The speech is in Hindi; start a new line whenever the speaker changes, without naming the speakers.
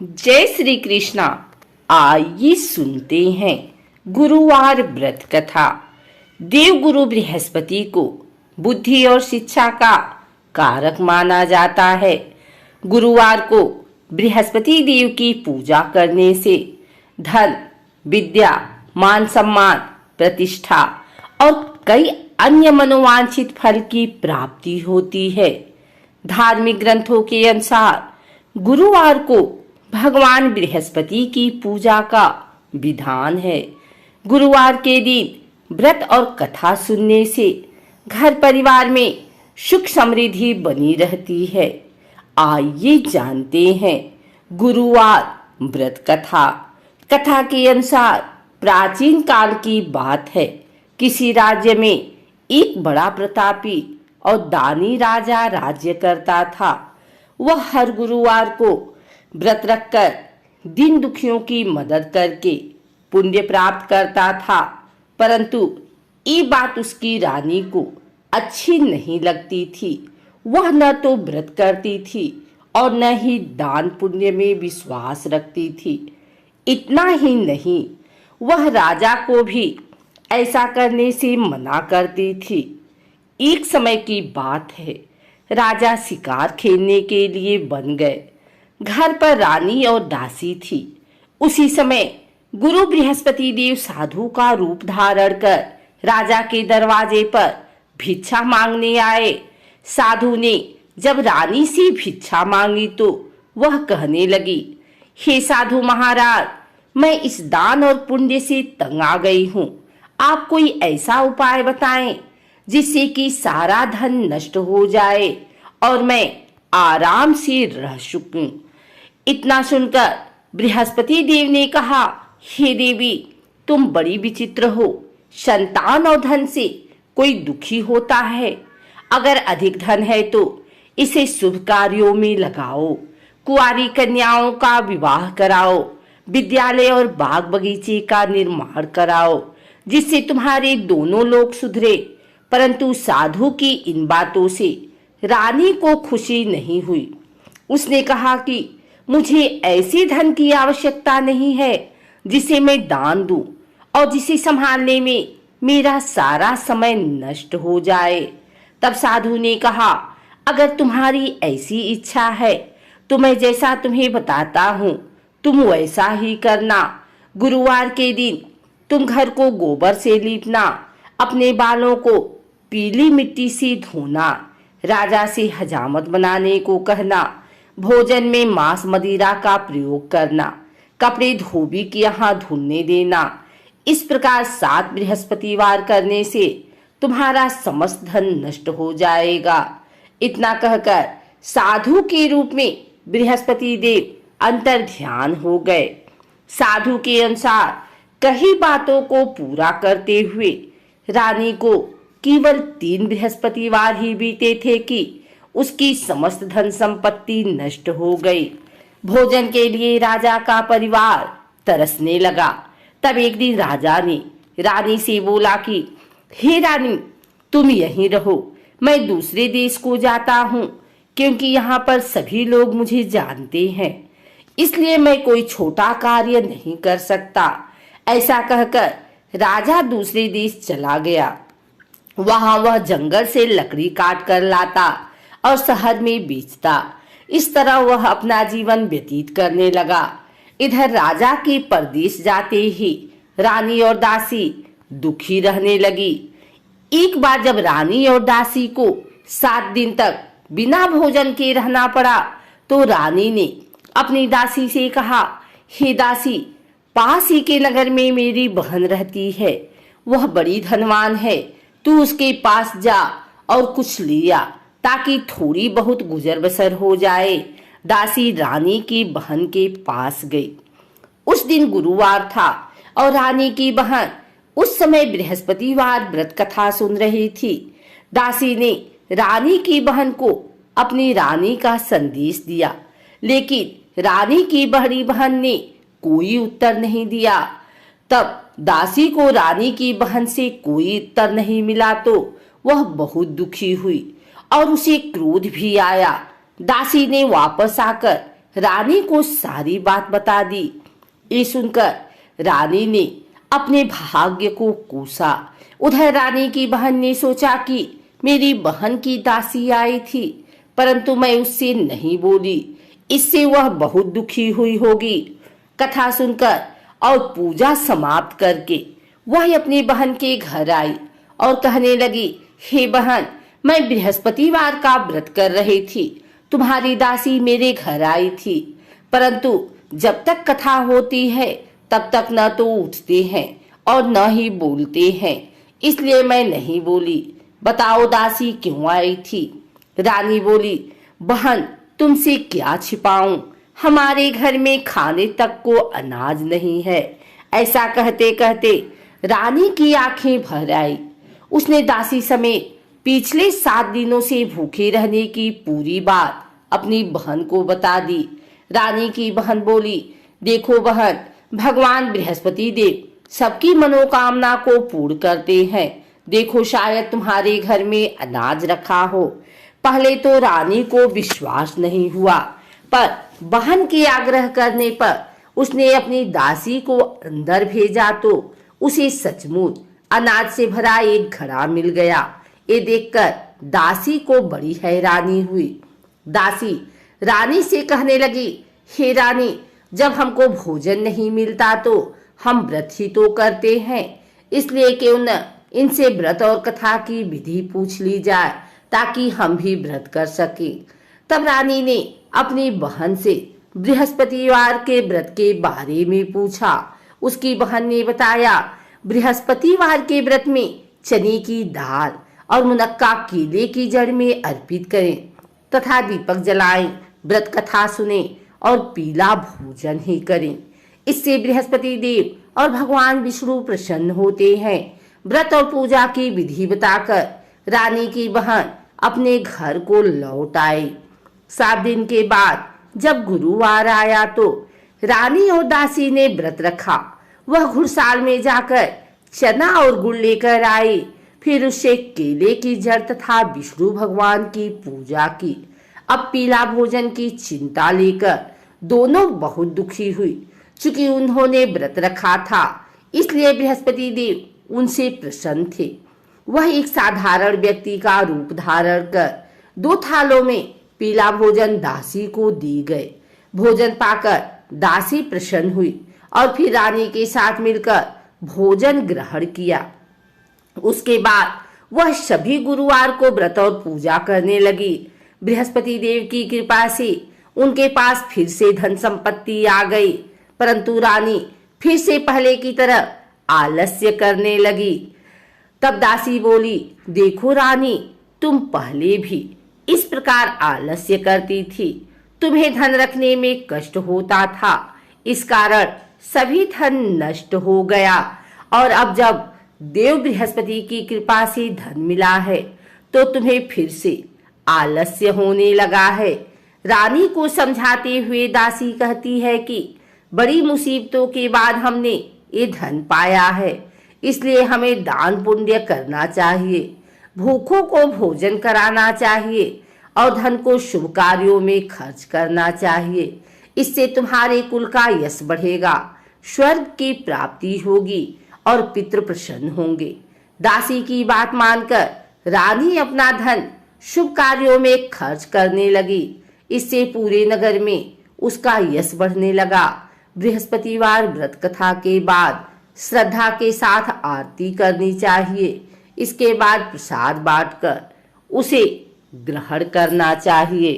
जय श्री कृष्णा। आइए सुनते हैं गुरुवार व्रत कथा। देवगुरु बृहस्पति को बुद्धि और शिक्षा का कारक माना जाता है। गुरुवार को बृहस्पति देव की पूजा करने से धन, विद्या, मान सम्मान, प्रतिष्ठा और कई अन्य मनोवांछित फल की प्राप्ति होती है। धार्मिक ग्रंथों के अनुसार गुरुवार को भगवान बृहस्पति की पूजा का विधान है। गुरुवार के दिन व्रत और कथा सुनने से घर परिवार में सुख समृद्धि बनी रहती है। आइए जानते हैं गुरुवार व्रत कथा। कथा के अनुसार प्राचीन काल की बात है। किसी राज्य में एक बड़ा प्रतापी और दानी राजा राज्य करता था। वह हर गुरुवार को व्रत रखकर दीन दुखियों की मदद करके पुण्य प्राप्त करता था, परंतु ये बात उसकी रानी को अच्छी नहीं लगती थी। वह न तो व्रत करती थी और न ही दान पुण्य में विश्वास रखती थी। इतना ही नहीं, वह राजा को भी ऐसा करने से मना करती थी। एक समय की बात है, राजा शिकार खेलने के लिए बन गए। घर पर रानी और दासी थी। उसी समय गुरु बृहस्पति देव साधु का रूप धारण कर राजा के दरवाजे पर भिक्षा मांगने आए। साधु ने जब रानी से भिक्षा मांगी तो वह कहने लगी, हे साधु महाराज, मैं इस दान और पुण्य से तंग आ गई हूँ। आप कोई ऐसा उपाय बताएं जिससे कि सारा धन नष्ट हो जाए और मैं आराम से रह सकूं। इतना सुनकर बृहस्पति देव ने कहा, हे देवी, तुम बड़ी विचित्र हो। संतान और धन से कोई दुखी होता है। अगर अधिक धन है तो इसे शुभ कार्यों में लगाओ। कुंवारी कन्याओं का विवाह कराओ। विद्यालय और बाग बगीचे का निर्माण कराओ, जिससे तुम्हारे दोनों लोग सुधरे। परंतु साधु की इन बातों से रानी को खुशी नहीं हुई। उसने कहा कि मुझे ऐसे धन की आवश्यकता नहीं है जिसे मैं दान दूं और जिसे संभालने में मेरा सारा समय नष्ट हो जाए। तब साधु ने कहा, अगर तुम्हारी ऐसी इच्छा है तो मैं जैसा तुम्हें बताता हूँ तुम वैसा ही करना। गुरुवार के दिन तुम घर को गोबर से लीपना, अपने बालों को पीली मिट्टी से धोना, राजा से हजामत बनाने को कहना, भोजन में मांस मदिरा का प्रयोग करना, कपड़े धोबी के यहाँ धुलने देना। इस प्रकार 7 बृहस्पतिवार करने से तुम्हारा समस्त धन नष्ट हो जाएगा। इतना कहकर साधु के रूप में बृहस्पति देव अंतर ध्यान हो गए। साधु के अनुसार कई बातों को पूरा करते हुए रानी को केवल 3 बृहस्पतिवार ही बीते थे कि उसकी समस्त धन संपत्ति नष्ट हो गई। भोजन के लिए राजा का परिवार तरसने लगा। तब एक दिन राजा ने रानी से बोला कि हे रानी, तुम यहीं रहो, मैं दूसरे देश को जाता हूँ, क्योंकि यहाँ पर सभी लोग मुझे जानते हैं, इसलिए मैं कोई छोटा कार्य नहीं कर सकता। ऐसा कहकर राजा दूसरे देश चला गया। वहां वह जंगल से लकड़ी काट कर लाता और शहर में बेचता। इस तरह वह अपना जीवन व्यतीत करने लगा। इधर राजा के परदेश जाते ही रानी और दासी दुखी रहने लगी। एक बार जब रानी और दासी को 7 दिन तक बिना भोजन के रहना पड़ा तो रानी ने अपनी दासी से कहा, हे दासी, पास ही के नगर में मेरी बहन रहती है। वह बड़ी धनवान है। तू उसके पास जा और कुछ लिया ताकि थोड़ी बहुत गुजर बसर हो जाए। दासी रानी की बहन के पास गई। उस दिन गुरुवार था और रानी की बहन उस समय बृहस्पतिवार व्रत कथा सुन रही थी। दासी ने रानी की बहन को अपनी रानी का संदेश दिया, लेकिन रानी की बड़ी बहन ने कोई उत्तर नहीं दिया। तब दासी को रानी की बहन से कोई उत्तर नहीं मिला तो वह बहुत दुखी हुई और उसे क्रोध भी आया। दासी ने वापस आकर रानी को सारी बात बता दी। ये सुनकर रानी ने अपने भाग्य को कोसा। उधर रानी की बहन ने सोचा कि मेरी बहन की दासी आई थी, परंतु मैं उससे नहीं बोली, इससे वह बहुत दुखी हुई होगी। कथा सुनकर और पूजा समाप्त करके वह अपनी बहन के घर आई और कहने लगी, हे बहन, मैं बृहस्पतिवार का व्रत कर रही थी, तुम्हारी दासी मेरे घर आई थी, परंतु जब तक कथा होती है तब तक न तो उठते हैं और न ही बोलते हैं, इसलिए मैं नहीं बोली। बताओ दासी क्यों आई थी? रानी बोली, बहन, तुमसे क्या छिपाऊं, हमारे घर में खाने तक को अनाज नहीं है। ऐसा कहते कहते रानी की आंखें भर आई। उसने दासी समेत पिछले 7 दिनों से भूखे रहने की पूरी बात अपनी बहन को बता दी। रानी की बहन बोली, देखो बहन, भगवान बृहस्पति देव सबकी मनोकामना को पूर्ण करते हैं। देखो, शायद तुम्हारे घर में अनाज रखा हो। पहले तो रानी को विश्वास नहीं हुआ, पर बहन के आग्रह करने पर उसने अपनी दासी को अंदर भेजा तो उसे सचमुच अनाज से भरा एक घड़ा मिल गया। ये देखकर दासी को बड़ी हैरानी हुई। दासी रानी से कहने लगी, हे रानी, जब हमको भोजन नहीं मिलता तो हम व्रत ही तो करते हैं, इसलिए क्यों न इनसे व्रत और कथा की विधि पूछ ली जाए ताकि हम भी व्रत कर सकें। तब रानी ने अपनी बहन से बृहस्पतिवार के व्रत के बारे में पूछा। उसकी बहन ने बताया, बृहस्पतिवार के व्रत में चने की दाल और मुनक्का केले की जड़ में अर्पित करें तथा दीपक जलाएं, व्रत कथा सुने और पीला भोजन ही करें। इससे बृहस्पति देव और भगवान विष्णु प्रसन्न होते हैं। व्रत और पूजा की विधि बताकर रानी की बहन अपने घर को लौट आई। 7 दिन के बाद जब गुरुवार आया तो रानी और दासी ने व्रत रखा। वह घुड़साल में जाकर चना और गुड़ लेकर आई, फिर उससे केले की जड़ तथा विष्णु भगवान की पूजा की। अब पीला भोजन की चिंता लेकर दोनों बहुत दुखी हुई। चूंकि उन्होंने व्रत रखा था, इसलिए बृहस्पति देव उनसे प्रसन्न थे। वह एक साधारण व्यक्ति का रूप धारण कर 2 थालों में पीला भोजन दासी को दी गए। भोजन पाकर दासी प्रसन्न हुई और फिर रानी के साथ मिलकर भोजन ग्रहण किया। उसके बाद वह सभी गुरुवार को व्रत और पूजा करने लगी। बृहस्पति देव की कृपा से उनके पास फिर से धन संपत्ति आ गई, परंतु रानी फिर से पहले की तरह आलस्य करने लगी। तब दासी बोली, देखो रानी, तुम पहले भी इस प्रकार आलस्य करती थी, तुम्हें धन रखने में कष्ट होता था, इस कारण सभी धन नष्ट हो गया, और अब जब देव बृहस्पति की कृपा से धन मिला है तो तुम्हें फिर से आलस्य होने लगा है। रानी को समझाते हुए दासी कहती है कि बड़ी मुसीबतों के बाद हमने ये धन पाया है, इसलिए हमें दान पुण्य करना चाहिए, भूखों को भोजन कराना चाहिए और धन को शुभ कार्यों में खर्च करना चाहिए। इससे तुम्हारे कुल का यश बढ़ेगा, स्वर्ग की प्राप्ति होगी और पितृ प्रसन्न होंगे। दासी की बात मानकर रानी अपना धन शुभ कार्यों में खर्च करने लगी। इससे पूरे नगर में उसका यश बढ़ने लगा। बृहस्पतिवार व्रत कथा के बाद श्रद्धा के साथ आरती करनी चाहिए। इसके बाद प्रसाद बांटकर उसे ग्रहण करना चाहिए।